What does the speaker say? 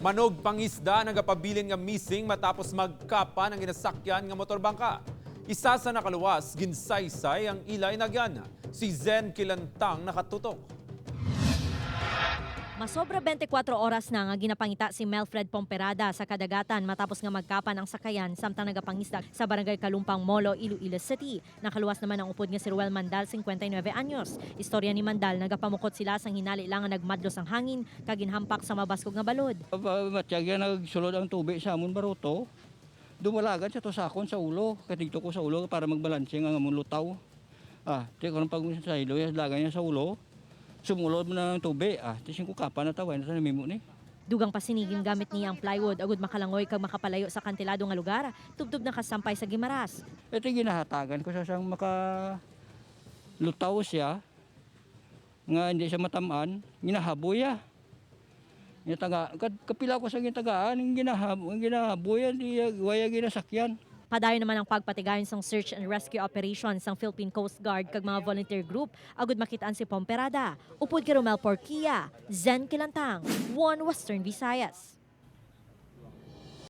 Manog pangisda nagapabilin nga missing matapos magkapa ng ginasakyan nga motorbangka. Isa sa nakaluwas, ginsaysay ang ilay nagyan. Si Zen Kilantang nakatutok. Masobra 24 oras na nga ginapangita si Melfred Pomperada sa kadagatan matapos nga magkapan ang sakayan samtang nagapangisda sa barangay Kalumpang Molo, Iloilo City. Nakaluwas naman ang upod nga si Ruel Mandal, 59 anyos. Istorya ni Mandal, nagapamukot sila sang hinali lang nga nagmadlos ang hangin kaginhampak sa mabaskog nga balod. Matyaga nagsulod ang tubig sa amon baruto. Dumalagan sa tosakon sa ulo. Katigto ko sa ulo para magbalanse ang amon lutaw. Teka nang pag sa ilo, lagan niya sa ulo. Sumulod mo na ng tubig. Tising ko kapa na taway na sa namimo ni. Dugang pasinigin gamit niya ang plywood agud makalangoy kag makapalayo sa kantilado nga lugar. Tubtub na kasampay sa Gimaras. Ito ginahatagan ko sa siyang makalutaw siya. Nga hindi siya matamaan. Ginahaboy kapila ko sa gitagaan, ginahaboy di waya ginasakyan. Padayon naman ang pagpatigayon sang search and rescue operation sang Philippine Coast Guard kag mga volunteer group agud makitaan si Pomperada. Upod kay Romel Porquia, Zen Kilantang, One Western Visayas.